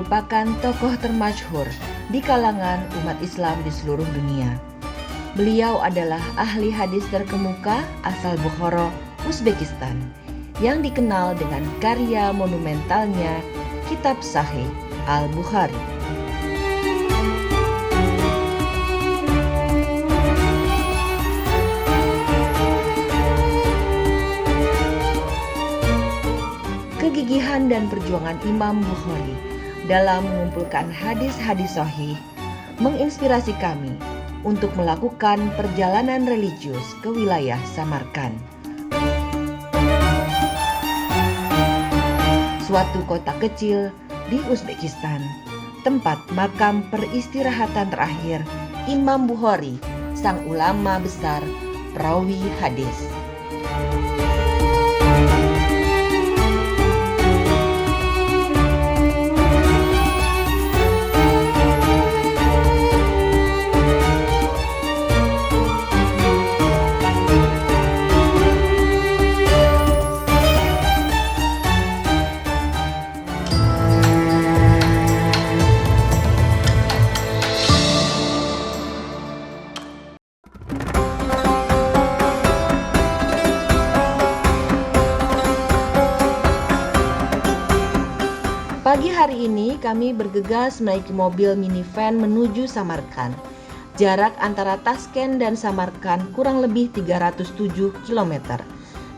merupakan tokoh termasyhur di kalangan umat Islam di seluruh dunia. Beliau adalah ahli hadis terkemuka asal Bukhara, Uzbekistan, yang dikenal dengan karya monumentalnya Kitab Sahih Al-Bukhari. Kegigihan dan perjuangan Imam Bukhari dalam mengumpulkan hadis-hadis sahih menginspirasi kami untuk melakukan perjalanan religius ke wilayah Samarkand, suatu kota kecil di Uzbekistan, tempat makam peristirahatan terakhir Imam Bukhari, sang ulama besar perawi hadis. Pagi hari ini kami bergegas menaiki mobil minivan menuju Samarkand. Jarak antara Tashkent dan Samarkand kurang lebih 307 km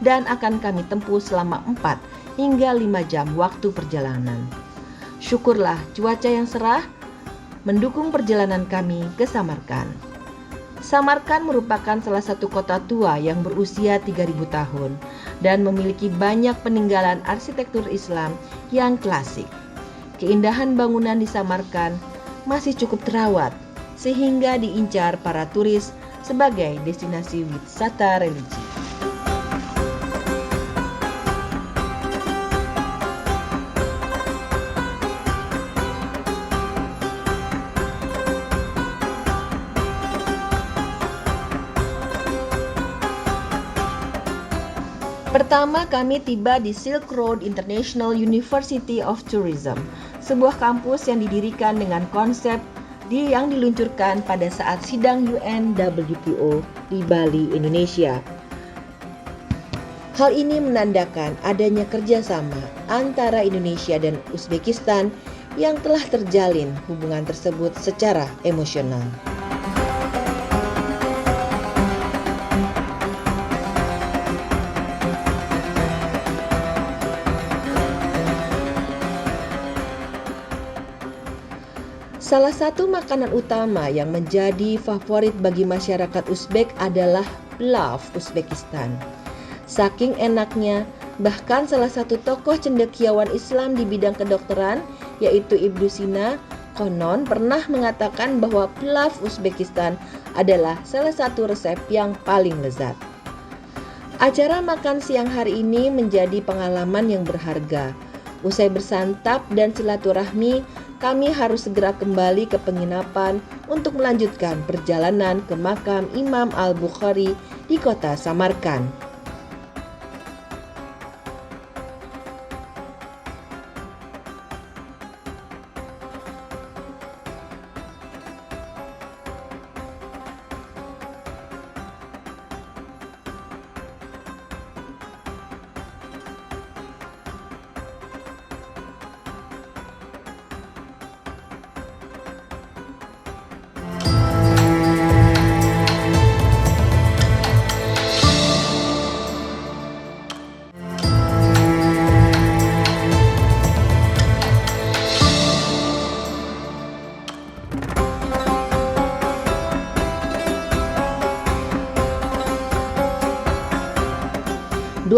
dan akan kami tempuh selama 4 hingga 5 jam waktu perjalanan. Syukurlah cuaca yang cerah mendukung perjalanan kami ke Samarkand. Samarkand merupakan salah satu kota tua yang berusia 3000 tahun dan memiliki banyak peninggalan arsitektur Islam yang klasik. Keindahan bangunan di Samarkand masih cukup terawat sehingga diincar para turis sebagai destinasi wisata religi. Pertama, kami tiba di Silk Road International University of Tourism, sebuah kampus yang didirikan dengan konsep yang diluncurkan pada saat sidang UN-WTO di Bali, Indonesia. Hal ini menandakan adanya kerjasama antara Indonesia dan Uzbekistan yang telah terjalin hubungan tersebut secara emosional. Salah satu makanan utama yang menjadi favorit bagi masyarakat Uzbek adalah pilav Uzbekistan. Saking enaknya, bahkan salah satu tokoh cendekiawan Islam di bidang kedokteran, yaitu Ibnu Sina, konon pernah mengatakan bahwa pilav Uzbekistan adalah salah satu resep yang paling lezat. Acara makan siang hari ini menjadi pengalaman yang berharga. Usai bersantap dan silaturahmi, kami harus segera kembali ke penginapan untuk melanjutkan perjalanan ke makam Imam Al-Bukhari di kota Samarkand.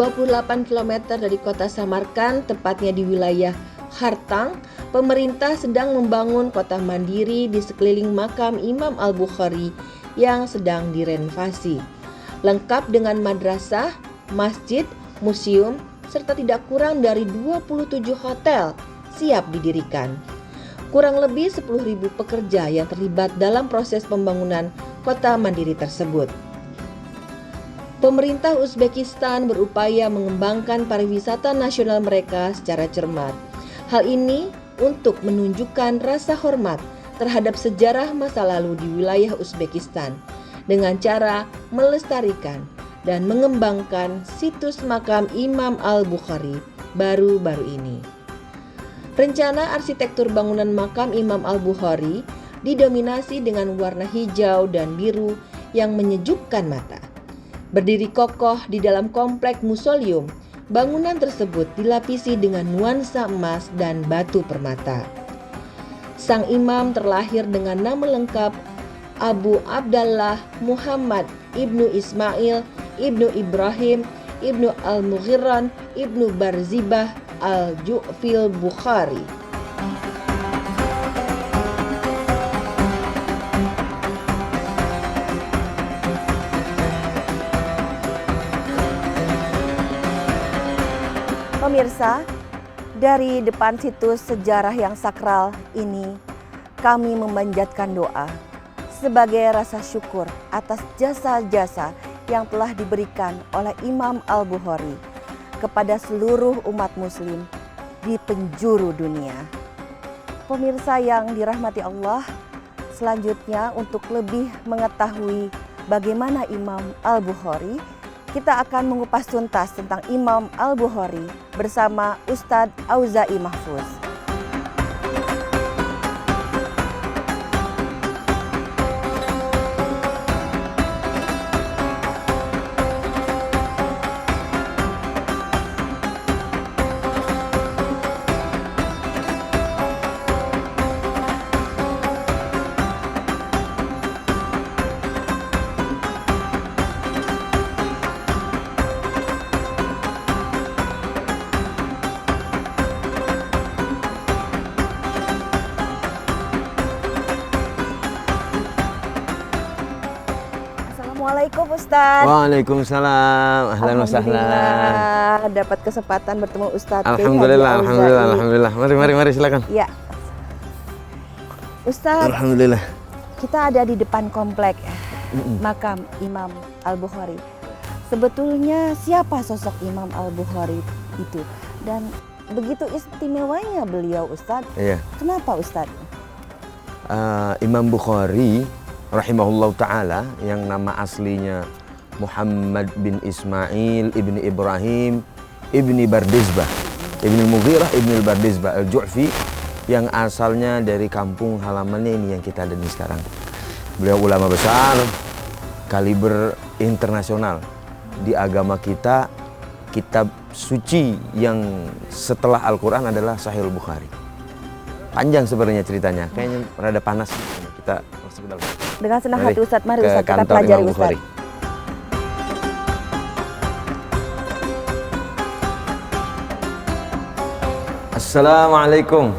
28 km dari kota Samarkand, tepatnya di wilayah Khartang, pemerintah sedang membangun kota mandiri di sekeliling makam Imam Al-Bukhari yang sedang direnovasi. Lengkap dengan madrasah, masjid, museum, serta tidak kurang dari 27 hotel siap didirikan. Kurang lebih 10.000 pekerja yang terlibat dalam proses pembangunan kota mandiri tersebut. Pemerintah Uzbekistan berupaya mengembangkan pariwisata nasional mereka secara cermat. Hal ini untuk menunjukkan rasa hormat terhadap sejarah masa lalu di wilayah Uzbekistan dengan cara melestarikan dan mengembangkan situs makam Imam Al-Bukhari baru-baru ini. Rencana arsitektur bangunan makam Imam Al-Bukhari didominasi dengan warna hijau dan biru yang menyejukkan mata. Berdiri kokoh di dalam komplek museum, bangunan tersebut dilapisi dengan nuansa emas dan batu permata. Sang imam terlahir dengan nama lengkap Abu Abdallah Muhammad Ibnu Ismail Ibnu Ibrahim Ibnu Al-Mughiran Ibnu Barzibah Al-Ju'fil Bukhari. Pemirsa, dari depan situs sejarah yang sakral ini, kami memanjatkan doa sebagai rasa syukur atas jasa-jasa yang telah diberikan oleh Imam Al-Bukhari kepada seluruh umat muslim di penjuru dunia. Pemirsa yang dirahmati Allah, selanjutnya untuk lebih mengetahui bagaimana Imam Al-Bukhari, kita akan mengupas tuntas tentang Imam Al-Bukhari bersama Ustadz Auza'i Mahfuz. Assalamualaikum Ustadz. Waalaikumsalam. Ahlan wa sahlan. Alhamdulillah dapat kesempatan bertemu Ustadz. Alhamdulillah. Mari silakan. Ya. Ustadz. Alhamdulillah. Kita ada di depan komplek makam Imam Al-Bukhari. Sebetulnya siapa sosok Imam Al-Bukhari itu? Dan begitu istimewanya beliau Ustadz. Iya. Kenapa Ustadz? Imam Bukhari rahimahullah ta'ala yang nama aslinya Muhammad bin Ismail ibni Ibrahim ibni Bardizbah ibni Mughirah ibni Bardizbah Al-Ju'fi yang asalnya dari kampung halamannya ini yang kita ada di sekarang. Beliau ulama besar, kaliber internasional di agama kita. Kitab suci yang setelah Al-Quran adalah Sahih Al-Bukhari. Panjang sebenarnya ceritanya, kayaknya rada panas. Kita masuk ke dalam. Dengan senang hati Ustadz, mari Ustadz kita kantor pelajari Imam Bukhari. Ustadz. Assalamualaikum.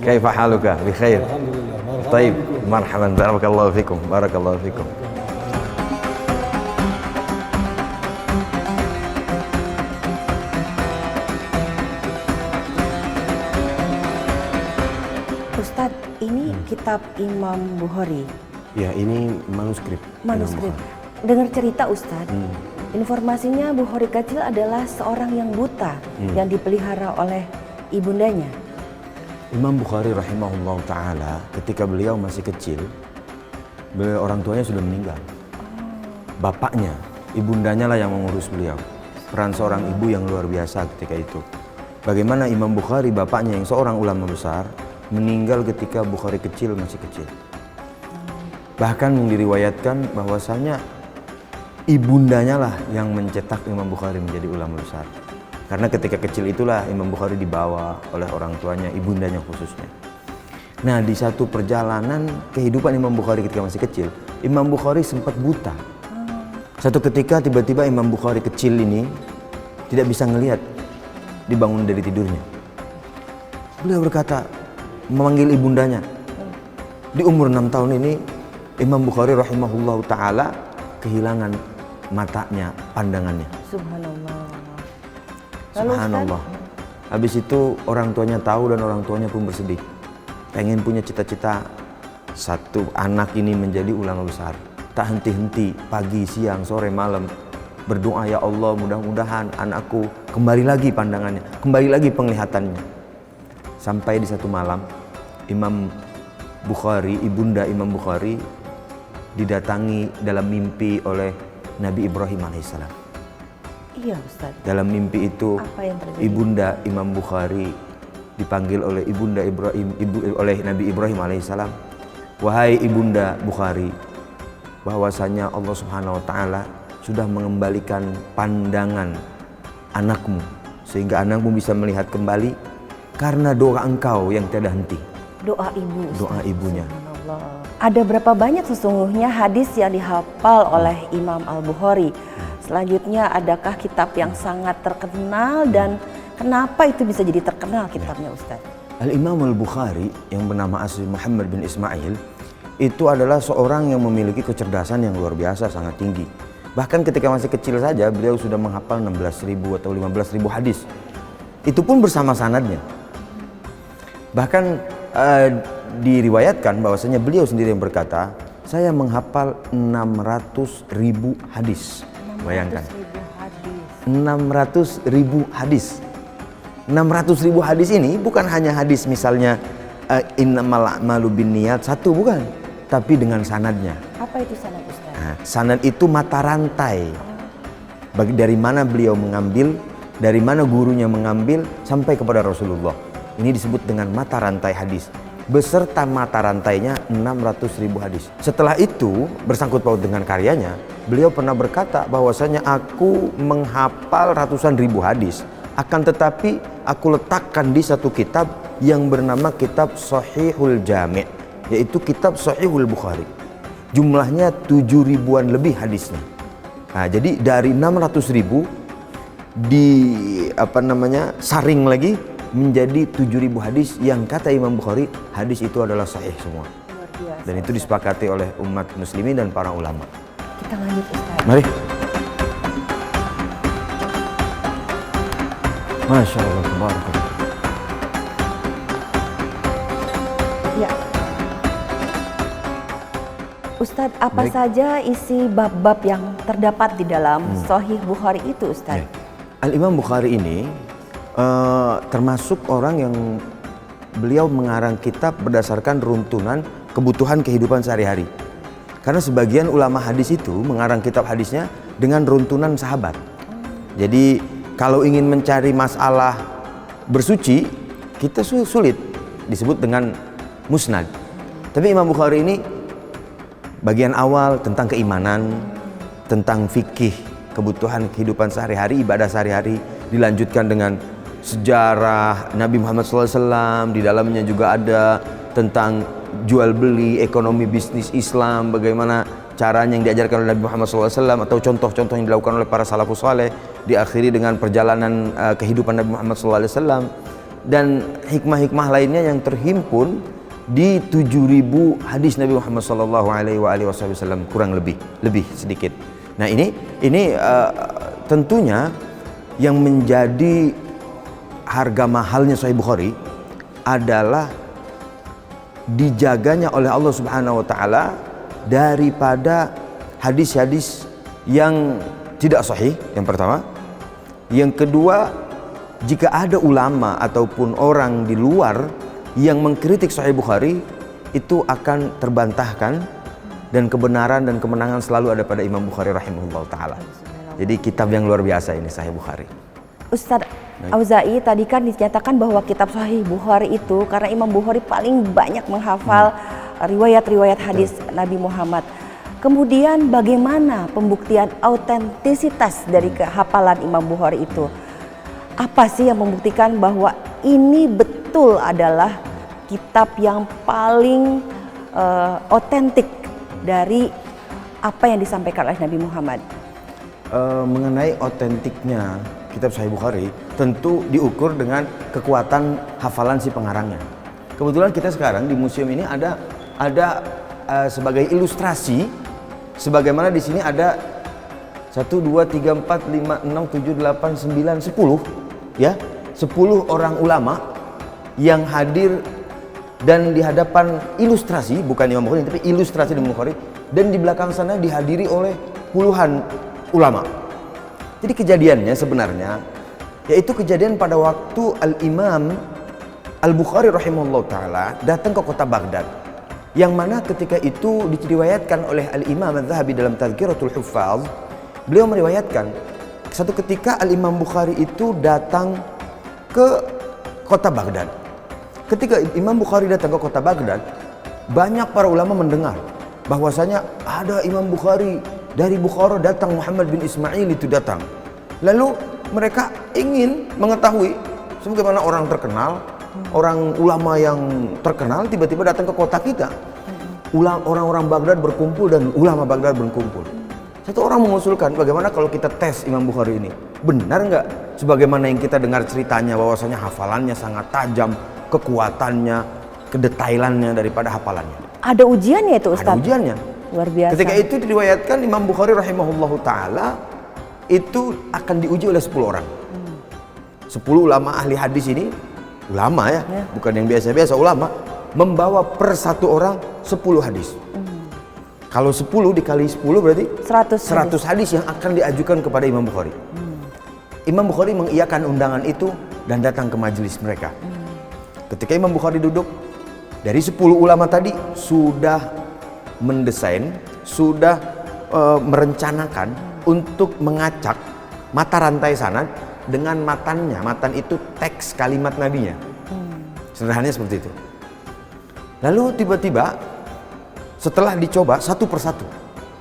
Kaifa haluka? Bi khair. Alhamdulillah. Taib, marhaban, barakallahu fikum. Barakallahu fikum. Ustadz, ini kitab Imam Bukhari. Ya, ini manuskrip. Manuskrip. Dengar cerita Ustadz, informasinya Bukhari kecil adalah seorang yang buta yang dipelihara oleh ibundanya. Imam Bukhari rahimahullah ta'ala ketika beliau masih kecil, orang tuanya sudah meninggal. Bapaknya, ibundanya lah yang mengurus beliau. Peran seorang ibu yang luar biasa ketika itu. Bagaimana Imam Bukhari, bapaknya yang seorang ulama besar, meninggal ketika Bukhari kecil, masih kecil. Bahkan diriwayatkan bahwasanya ibundanya lah yang mencetak Imam Bukhari menjadi ulama besar. Karena ketika kecil itulah Imam Bukhari dibawa oleh orang tuanya, ibundanya khususnya. Nah, di satu perjalanan kehidupan Imam Bukhari ketika masih kecil, Imam Bukhari sempat buta. Satu ketika tiba-tiba Imam Bukhari kecil ini tidak bisa ngelihat, dibangun dari tidurnya. Beliau berkata, memanggil ibundanya. Di umur 6 tahun ini, Imam Bukhari rahimahullah ta'ala kehilangan matanya, pandangannya. Subhanallah. Subhanallah. Habis itu orang tuanya tahu dan orang tuanya pun bersedih. Pengen punya cita-cita satu anak ini menjadi ulama besar. Tak henti-henti, pagi, siang, sore, malam berdoa, ya Allah mudah-mudahan anakku kembali lagi pandangannya, kembali lagi penglihatannya. sampai di satu malam Imam Bukhari, ibunda Imam Bukhari didatangi dalam mimpi oleh Nabi Ibrahim alaihissalam. Iya Ustaz. Dalam mimpi itu Apa yang terjadi? ibunda Imam Bukhari dipanggil oleh ibunda Ibrahim, oleh Nabi Ibrahim alaihissalam. Wahai ibunda Bukhari, bahwasanya Allah Subhanahu wa taala sudah mengembalikan pandangan anakmu sehingga anakmu bisa melihat kembali karena doa engkau yang tiada henti. Doa ibu. Ustaz. Doa ibunya. Subhanallah. Ada berapa banyak sesungguhnya hadis yang dihafal oleh Imam Al-Bukhari? Selanjutnya adakah kitab yang sangat terkenal dan kenapa itu bisa jadi terkenal kitabnya Ustaz? Al-Imam Al-Bukhari yang bernama asli Muhammad bin Ismail itu adalah seorang yang memiliki kecerdasan yang luar biasa, sangat tinggi. Bahkan ketika masih kecil saja beliau sudah menghafal 16.000 atau 15.000 hadis. Itu pun bersama sanadnya. Bahkan diriwayatkan bahwasanya beliau sendiri yang berkata, saya menghafal 600.000 hadis. Bayangkan. 600.000 hadis. 600.000 hadis ini bukan hanya hadis misalnya innamal a'malu binniyat satu, bukan, tapi dengan sanadnya. Apa itu sanad Ustaz? Nah, sanad itu mata rantai. Dari mana beliau mengambil, dari mana gurunya mengambil sampai kepada Rasulullah. Ini disebut dengan mata rantai hadis. Beserta mata rantainya 600.000 hadis. Setelah itu bersangkut paut dengan karyanya, beliau pernah berkata bahwasanya aku menghafal ratusan ribu hadis, akan tetapi aku letakkan di satu kitab yang bernama kitab Sahihul Jami', yaitu kitab Sahihul Bukhari. Jumlahnya 7.000-an lebih hadisnya. Nah, jadi dari 600.000 saring lagi menjadi 7.000 hadis yang kata Imam Bukhari hadis itu adalah sahih semua. Luar biasa. Dan itu disepakati oleh umat muslimin dan para ulama. Kita lanjut Ustaz. Mari. Masya Allah, tabarakallah. Ya. Ustadz, apa Baik. saja isi bab-bab yang terdapat di dalam Sahih Bukhari itu Ustadz? Ya. Al-Imam Bukhari ini termasuk orang yang beliau mengarang kitab berdasarkan runtunan kebutuhan kehidupan sehari-hari. Karena sebagian ulama hadis itu mengarang kitab hadisnya dengan runtunan sahabat. Jadi kalau ingin mencari masalah bersuci, kita sulit, disebut dengan musnad. Tapi Imam Bukhari ini bagian awal tentang keimanan, tentang fikih, kebutuhan kehidupan sehari-hari, ibadah sehari-hari, dilanjutkan dengan sejarah Nabi Muhammad SAW. Di dalamnya juga ada tentang jual beli, ekonomi bisnis Islam, bagaimana caranya yang diajarkan oleh Nabi Muhammad SAW atau contoh-contoh yang dilakukan oleh para salafus saleh. Diakhiri dengan perjalanan kehidupan Nabi Muhammad SAW dan hikmah-hikmah lainnya yang terhimpun di 7.000 hadis Nabi Muhammad SAW, kurang lebih sedikit. Nah ini tentunya yang menjadi harga mahalnya Sahih Bukhari adalah dijaganya oleh Allah Subhanahu wa taala daripada hadis-hadis yang tidak sahih, yang pertama. Yang kedua, jika ada ulama ataupun orang di luar yang mengkritik Sahih Bukhari, itu akan terbantahkan dan kebenaran dan kemenangan selalu ada pada Imam Bukhari rahimahullah ta'ala. Jadi kitab yang luar biasa ini Sahih Bukhari. Ustadz Auza'i, tadi kan dinyatakan bahwa kitab Sahih Bukhari itu karena Imam Bukhari paling banyak menghafal riwayat-riwayat hadis Nabi Muhammad. Kemudian bagaimana pembuktian autentisitas dari kehafalan Imam Bukhari itu? Apa sih yang membuktikan bahwa ini betul adalah kitab yang paling otentik dari apa yang disampaikan oleh Nabi Muhammad? Mengenai otentiknya kitab Sahih Bukhari tentu diukur dengan kekuatan hafalan si pengarangnya. Kebetulan kita sekarang di museum ini ada sebagai ilustrasi, sebagaimana di sini ada 1, 2, 3, 4, 5, 6, 7, 8, 9, 10 ya, 10 orang ulama yang hadir dan di hadapan ilustrasi, bukan Imam Bukhari tapi ilustrasi di Imam Bukhari, dan di belakang sana dihadiri oleh puluhan ulama. Jadi kejadiannya sebenarnya yaitu kejadian pada waktu Al-Imam Al-Bukhari rahimahullah ta'ala datang ke kota Baghdad, yang mana ketika itu diriwayatkan oleh Al-Imam Az-Zahabi dalam Tazkiratul Huffaz. Beliau meriwayatkan satu ketika Al-Imam Bukhari itu datang ke kota Baghdad. Ketika Imam Bukhari datang ke kota Baghdad, banyak para ulama mendengar bahwasanya ada Imam Bukhari dari Bukhara datang, Muhammad bin Ismail itu datang. Lalu mereka ingin mengetahui sebagaimana orang terkenal, orang ulama yang terkenal tiba-tiba datang ke kota kita. Orang-orang Baghdad berkumpul dan ulama Baghdad berkumpul. Satu orang mengusulkan, bagaimana kalau kita tes Imam Bukhari ini? Benar nggak sebagaimana yang kita dengar ceritanya bahwasanya hafalannya sangat tajam, kekuatannya, kedetailannya daripada hafalannya. Ada ujiannya itu Ustaz? Ada ujiannya. Luar biasa. Ketika itu diriwayatkan Imam Bukhari rahimahullahu ta'ala itu akan diuji oleh 10 orang. 10 ulama ahli hadis ini, ulama ya, bukan yang biasa-biasa, ulama, membawa per satu orang 10 hadis. Kalau 10 dikali 10 berarti 100 hadis yang akan diajukan kepada Imam Bukhari. Imam Bukhari mengiyakan undangan itu dan datang ke majelis mereka. Ketika Imam Bukhari duduk, dari 10 ulama tadi sudah mendesain, sudah merencanakan untuk mengacak mata rantai sanad dengan matannya. Matan itu teks kalimat nabinya. Sederhananya seperti itu. Lalu tiba-tiba setelah dicoba satu persatu,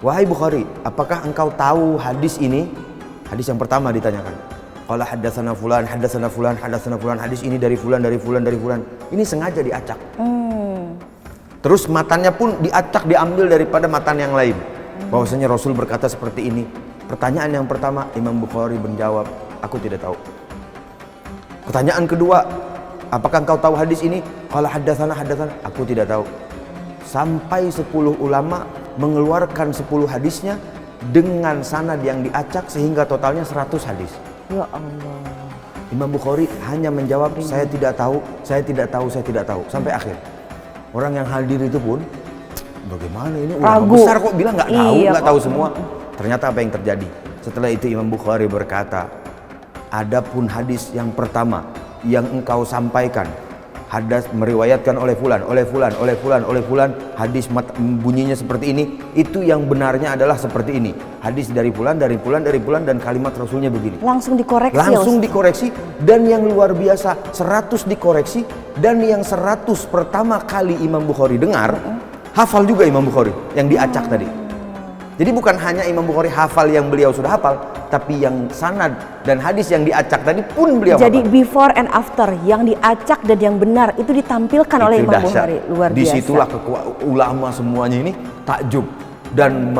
wahai Bukhari, apakah engkau tahu hadis ini? Hadis yang pertama ditanyakan. Qala haddatsana fulan, haddatsana fulan, haddatsana fulan, hadis ini dari fulan, dari fulan, dari fulan. Ini sengaja diacak. Terus matannya pun diacak, diambil daripada matan yang lain. Bahwasanya Rasul berkata seperti ini. Pertanyaan yang pertama, Imam Bukhari menjawab, aku tidak tahu. Pertanyaan kedua, apakah engkau tahu hadis ini? Qala haddatsana, haddatsana, aku tidak tahu. Sampai 10 ulama mengeluarkan 10 hadisnya dengan sanad yang diacak sehingga totalnya 100 hadis. Ya Allah. Imam Bukhari hanya menjawab, saya tidak tahu, saya tidak tahu, saya tidak tahu, sampai akhir. Orang yang hadir itu pun, bagaimana ini ulama besar kok bilang nggak tahu, nggak tahu semua. Ternyata apa yang terjadi? Setelah itu Imam Bukhari berkata, adapun hadis yang pertama yang engkau sampaikan, hadis meriwayatkan oleh fulan, oleh fulan, oleh fulan, oleh fulan, hadis bunyinya seperti ini, itu yang benarnya adalah seperti ini. Hadis dari fulan, dari fulan, dari fulan, dan kalimat Rasulnya begini. Langsung dikoreksi. Langsung dikoreksi, dan yang luar biasa 100 dikoreksi, dan yang 100 pertama kali Imam Bukhari dengar, hafal juga Imam Bukhari yang diacak tadi. Jadi bukan hanya Imam Bukhari hafal yang beliau sudah hafal, tapi yang sanad dan hadis yang diacak tadi pun beliau Jadi hafal. before and after, yang diacak dan yang benar itu ditampilkan oleh Imam Bukhari. Luar biasa. Disitulah ulama semuanya ini takjub dan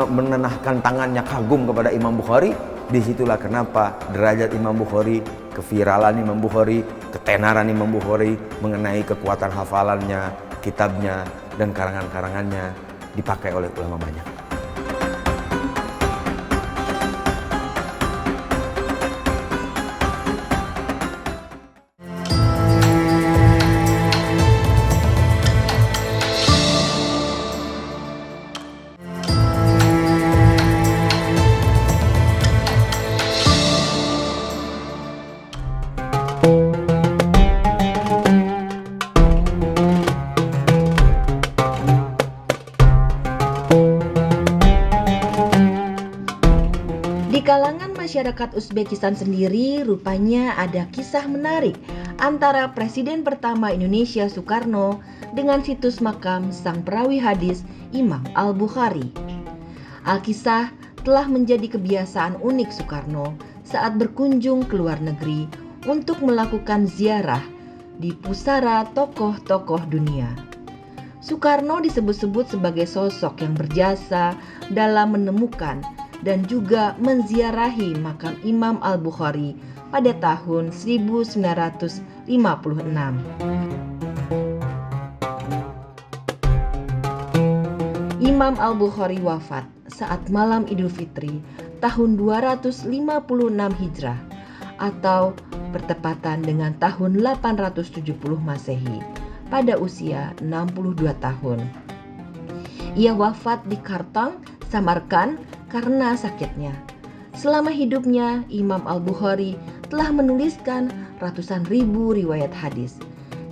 menenahkan tangannya kagum kepada Imam Bukhari. Disitulah kenapa derajat Imam Bukhari, keviralan Imam Bukhari, ketenaran Imam Bukhari mengenai kekuatan hafalannya, kitabnya, dan karangan-karangannya dipakai oleh ulama banyak. Di kalangan masyarakat Uzbekistan sendiri, rupanya ada kisah menarik antara Presiden pertama Indonesia Soekarno dengan situs makam sang perawi hadis Imam Al-Bukhari. Alkisah telah menjadi kebiasaan unik Soekarno saat berkunjung ke luar negeri untuk melakukan ziarah di pusara tokoh-tokoh dunia. Soekarno disebut-sebut sebagai sosok yang berjasa dalam menemukan dan juga menziarahi makam Imam Al-Bukhari pada tahun 1956. Imam Al-Bukhari wafat saat malam Idul Fitri tahun 256 Hijrah atau bertepatan dengan tahun 870 Masehi pada usia 62 tahun. Ia wafat di Kartang, Samarkand karena sakitnya. Selama hidupnya, Imam Al-Bukhari telah menuliskan ratusan ribu riwayat hadis.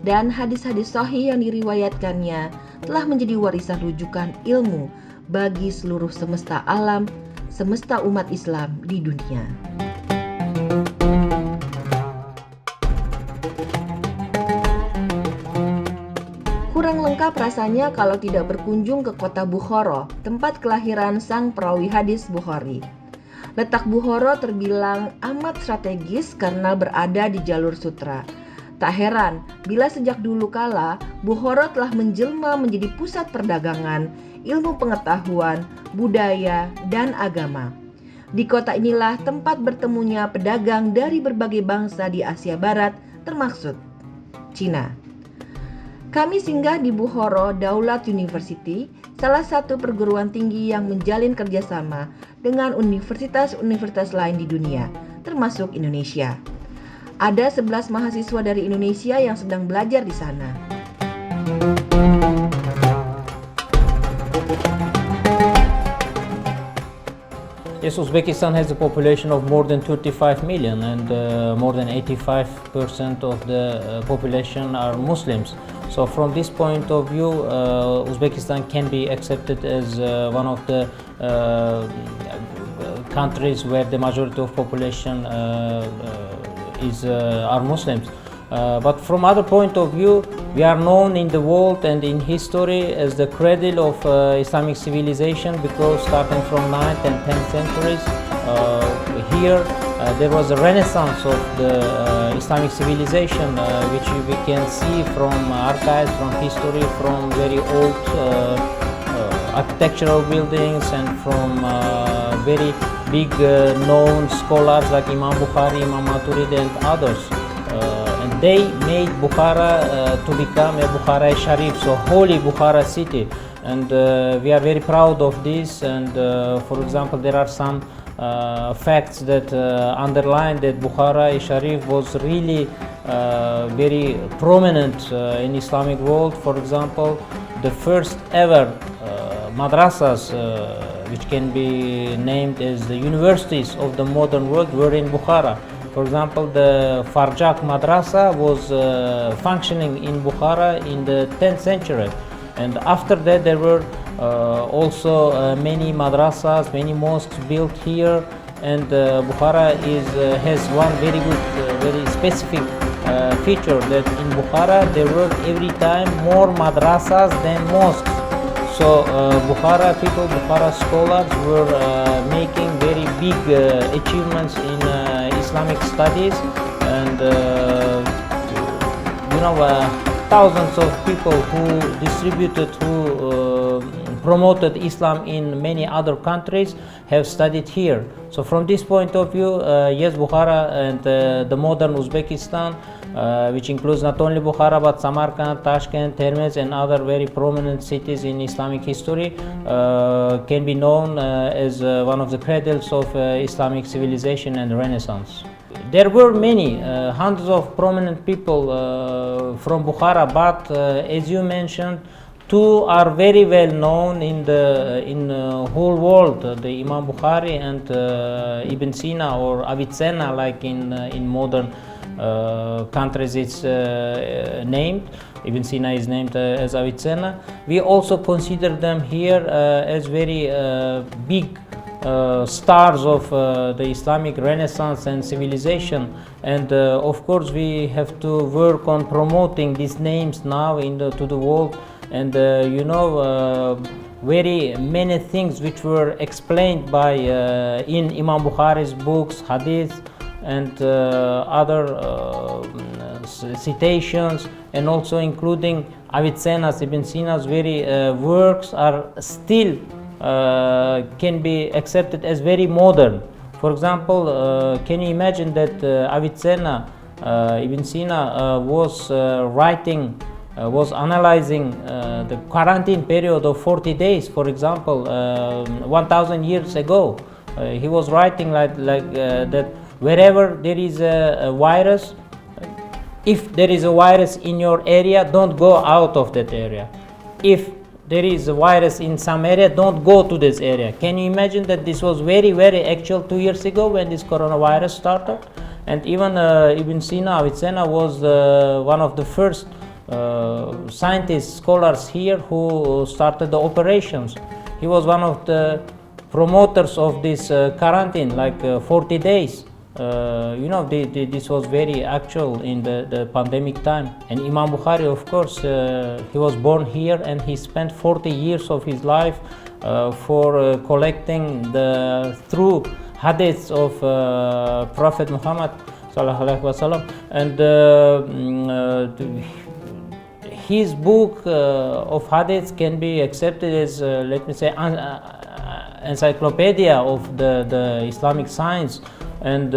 Dan hadis-hadis sahih yang diriwayatkannya telah menjadi warisan rujukan ilmu bagi seluruh semesta alam, semesta umat Islam di dunia. Kurang lengkap rasanya kalau tidak berkunjung ke kota Bukhara, tempat kelahiran sang perawi hadis Bukhari. Letak Bukhara terbilang amat strategis karena berada di jalur sutra. Tak heran bila sejak dulu kala Bukhara telah menjelma menjadi pusat perdagangan, ilmu pengetahuan, budaya, dan agama. Di kota inilah tempat bertemunya pedagang dari berbagai bangsa di Asia Barat, termasuk Cina. Kami singgah di Bukhara Daulat University, salah satu perguruan tinggi yang menjalin kerjasama dengan universitas-universitas lain di dunia, termasuk Indonesia. Ada 11 mahasiswa dari Indonesia yang sedang belajar di sana. Yes, Uzbekistan has a population of more than 35 million and more than 85% of the population are Muslims. So from this point of view, Uzbekistan can be accepted as one of the countries where the majority of population are Muslims. But from other point of view, we are known in the world and in history as the cradle of Islamic civilization, because starting from 9th and 10th centuries, here there was a renaissance of the Islamic civilization, which we can see from archives, from history, from very old architectural buildings, and from very big known scholars like Imam Bukhari, Imam Maturidi, and others. They made Bukhara to become a Bukhara Sharif, so holy Bukhara city, and we are very proud of this. And for example, there are some facts that underline that Bukhara Sharif was really very prominent in Islamic world. For example, the first ever madrasas, which can be named as the universities of the modern world, were in Bukhara. For example, the Farjak Madrasa was functioning in Bukhara in the 10th century, and after that there were also many madrasas, many mosques built here, and Bukhara has one very good, very specific feature, that in Bukhara there were every time more madrasas than mosques. So Bukhara people, Bukhara scholars were making very big achievements in Islamic studies, and thousands of people who distributed, who promoted Islam in many other countries have studied here. So from this point of view, yes, Bukhara and the modern Uzbekistan, which includes not only Bukhara but Samarkand, Tashkent, Termez, and other very prominent cities in Islamic history, can be known as one of the cradles of Islamic civilization and Renaissance. There were many, hundreds of prominent people from Bukhara, but as you mentioned, two are very well known in the whole world: the Imam Bukhari and Ibn Sina, or Avicenna, like in modern countries it's named. Ibn Sina is named as Avicenna. We also consider them here as very big stars of the Islamic Renaissance and civilization, and of course we have to work on promoting these names now to the world. And very many things which were explained by in Imam Bukhari's books, hadith, and other citations, and also including Avicenna's, Ibn Sina's very works are still can be accepted as very modern. For example, can you imagine that Avicenna, Ibn Sina was was analyzing the quarantine period of 40 days, for example, 1000 years ago. He was writing like that wherever there is a virus, if there is a virus in your area, don't go out of that area. If there is a virus in some area, don't go to this area. Can you imagine that this was very, very actual 2 years ago when this coronavirus started? And even Ibn Sina Avicenna was one of the first scientists, scholars here who started the operations. He was one of the promoters of this quarantine, like 40 days. This was very actual in the pandemic time. And Imam Bukhari, of course, he was born here and he spent 40 years of his life for collecting the true hadiths of Prophet Muhammad sallallahu alaihi wasallam. And his book of hadiths can be accepted as, let me say, encyclopedia of the Islamic science. And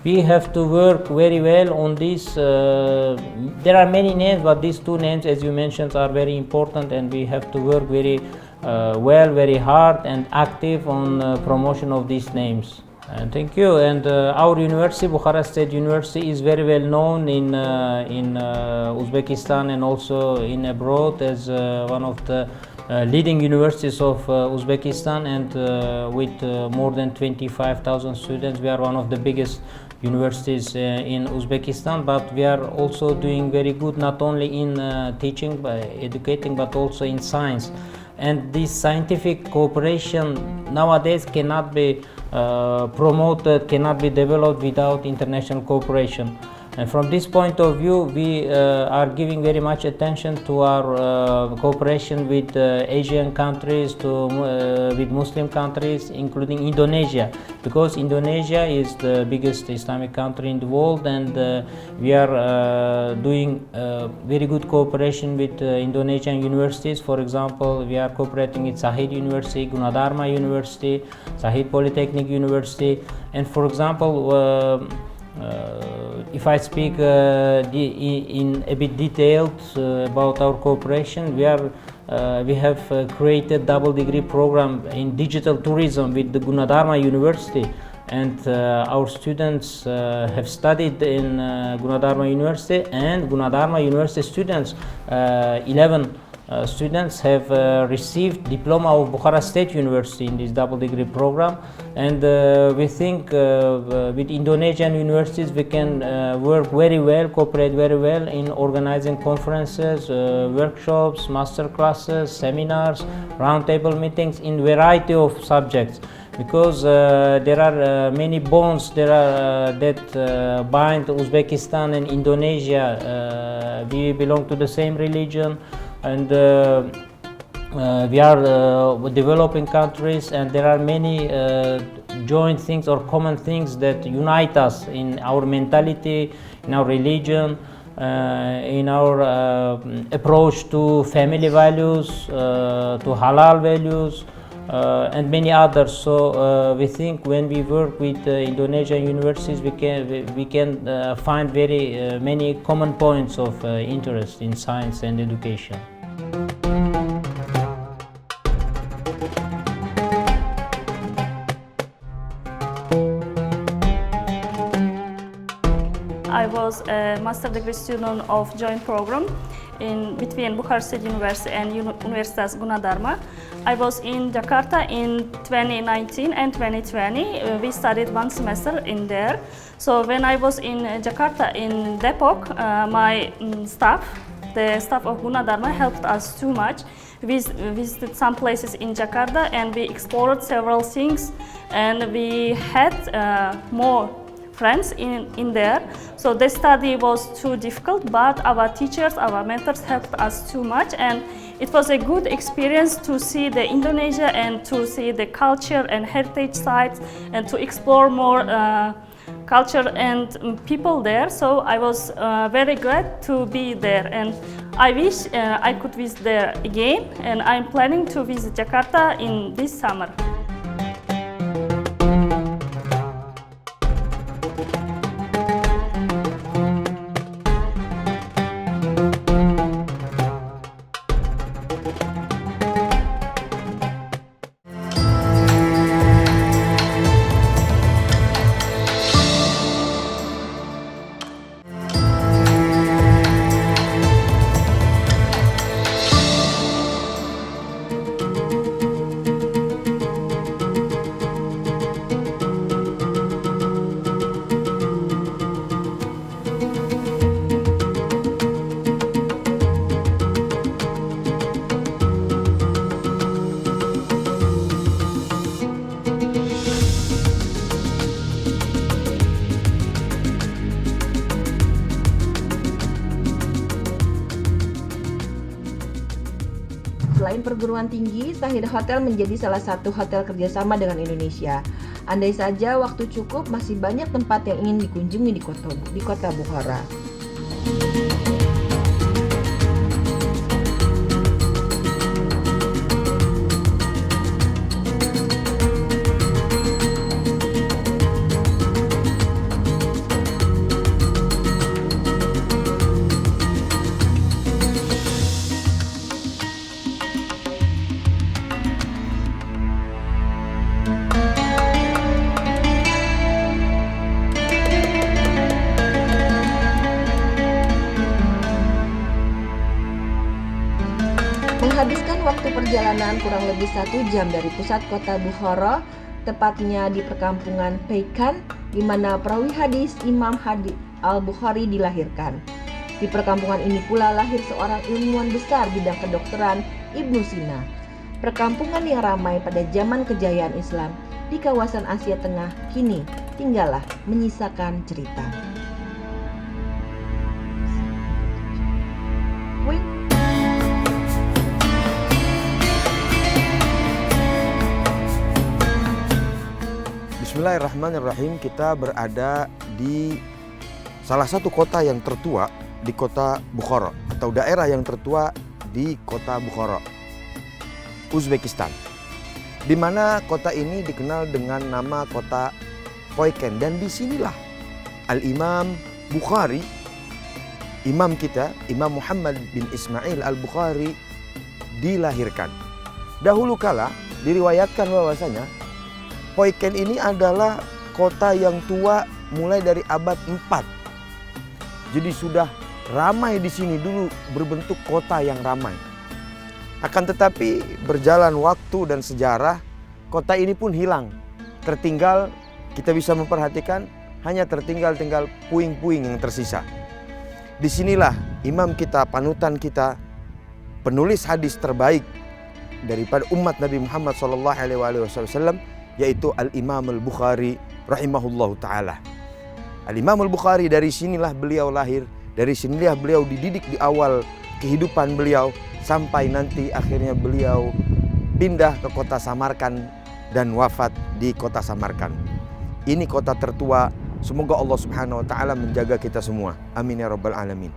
we have to work very well on this. There are many names, but these two names, as you mentioned, are very important, and we have to work very very hard and active on promotion of these names. And thank you. And our university, Bukhara State University, is very well known in Uzbekistan and also in abroad as one of the leading universities of Uzbekistan, and with more than 25,000 students. We are one of the biggest universities in Uzbekistan, but we are also doing very good not only in teaching, educating, but also in science. And this scientific cooperation nowadays cannot be promoted, cannot be developed without international cooperation. And from this point of view, we are giving very much attention to our cooperation with Asian countries, with Muslim countries, including Indonesia, because Indonesia is the biggest Islamic country in the world, and we are doing very good cooperation with Indonesian universities. For example, we are cooperating with Sahid University, Gunadarma University, Sahid Polytechnic University, and for example, if I speak in a bit detailed about our cooperation, we have created double degree program in digital tourism with the Gunadarma University, and our students have studied in Gunadarma University, and Gunadarma University students, 11 students have received diploma of Bukhara State University in this double degree program. And we think with Indonesian universities we can work very well, cooperate very well in organizing conferences, workshops, master classes, seminars, roundtable meetings in variety of subjects, because there are many bonds that bind Uzbekistan and Indonesia. We belong to the same religion, and we are developing countries, and there are many joint things or common things that unite us in our mentality, in our religion, in our approach to family values, to halal values, and many others. So we think when we work with Indonesian universities, we can find very many common points of interest in science and education. I was a master degree student of joint program between Bukhara State University and Universitas Gunadarma. I was in Jakarta in 2019 and 2020. We studied one semester in there. So when I was in Jakarta, in Depok, my staff, the staff of Gunadarma, helped us too much. We visited some places in Jakarta and we explored several things, and we had more friends in there. So the study was too difficult, but our teachers, our mentors helped us too much, and it was a good experience to see the Indonesia and to see the culture and heritage sites and to explore more culture and people there. So I was very glad to be there, and I wish I could visit there again, and I'm planning to visit Jakarta in this summer. perguruan tinggi, Sahid Hotel menjadi salah satu hotel kerjasama dengan Indonesia. Andai saja waktu cukup, masih banyak tempat yang ingin dikunjungi di kota Bukhara. Menghabiskan waktu perjalanan kurang lebih 1 jam dari pusat kota Bukhara, tepatnya di perkampungan Peikan, di mana perawi hadis Imam Al-Bukhari dilahirkan. Di perkampungan ini pula lahir seorang ilmuwan besar bidang kedokteran, Ibnu Sina. Perkampungan yang ramai pada zaman kejayaan Islam di kawasan Asia Tengah kini tinggallah menyisakan cerita. Bismillahirrahmanirrahim. Kita berada di salah satu kota yang tertua di kota Bukhara, atau daerah yang tertua di kota Bukhara, Uzbekistan, di mana kota ini dikenal dengan nama kota Peikan. Dan disinilah Al-Imam Bukhari, imam kita, Imam Muhammad bin Ismail Al-Bukhari, dilahirkan. Dahulu kala diriwayatkan bahwasanya Peikan ini adalah kota yang tua mulai dari abad 4. Jadi sudah ramai di sini, dulu berbentuk kota yang ramai. Akan tetapi berjalan waktu dan sejarah, kota ini pun hilang. Tertinggal, kita bisa memperhatikan hanya tinggal puing-puing yang tersisa. Disinilah imam kita, panutan kita, penulis hadis terbaik daripada umat Nabi Muhammad SAW, yaitu Al-Imam Al-Bukhari rahimahullahu ta'ala. Al-Imam Al-Bukhari, dari sinilah beliau lahir, dari sinilah beliau dididik di awal kehidupan beliau, sampai nanti akhirnya beliau pindah ke kota Samarkand dan wafat di kota Samarkand. Ini kota tertua, semoga Allah Subhanahu wa ta'ala menjaga kita semua. Amin ya rabbal alamin.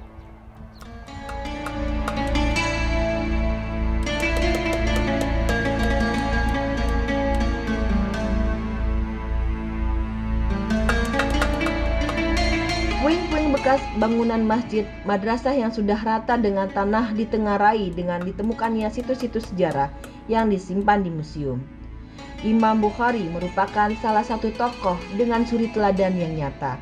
Puing-puing bekas bangunan masjid, madrasah yang sudah rata dengan tanah ditengarai dengan ditemukannya situs-situs sejarah yang disimpan di museum. Imam Bukhari merupakan salah satu tokoh dengan suri teladan yang nyata.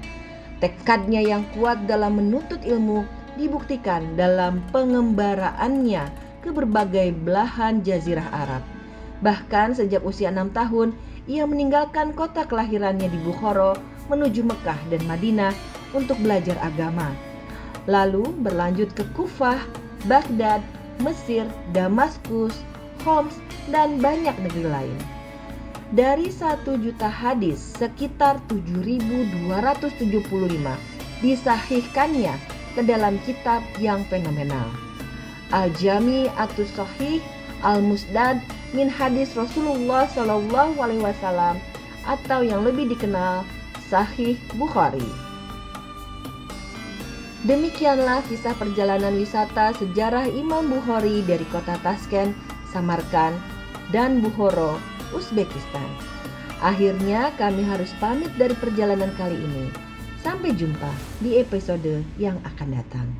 Tekadnya yang kuat dalam menuntut ilmu dibuktikan dalam pengembaraannya ke berbagai belahan jazirah Arab. Bahkan sejak usia 6 tahun, ia meninggalkan kota kelahirannya di Bukhara menuju Mekah dan Madinah untuk belajar agama. Lalu berlanjut ke Kufah, Baghdad, Mesir, Damaskus, Homs, dan banyak negeri lain. Dari 1 juta hadis, sekitar 7.275 disahihkannya ke dalam kitab yang fenomenal. Al-Jami Atus Sahih Al-Musnad min Hadis Rasulullah SAW, atau yang lebih dikenal Sahih Bukhari. Demikianlah kisah perjalanan wisata sejarah Imam Bukhari dari kota Tashkent, Samarkand, dan Bukhara, Uzbekistan. Akhirnya kami harus pamit dari perjalanan kali ini. Sampai jumpa di episode yang akan datang.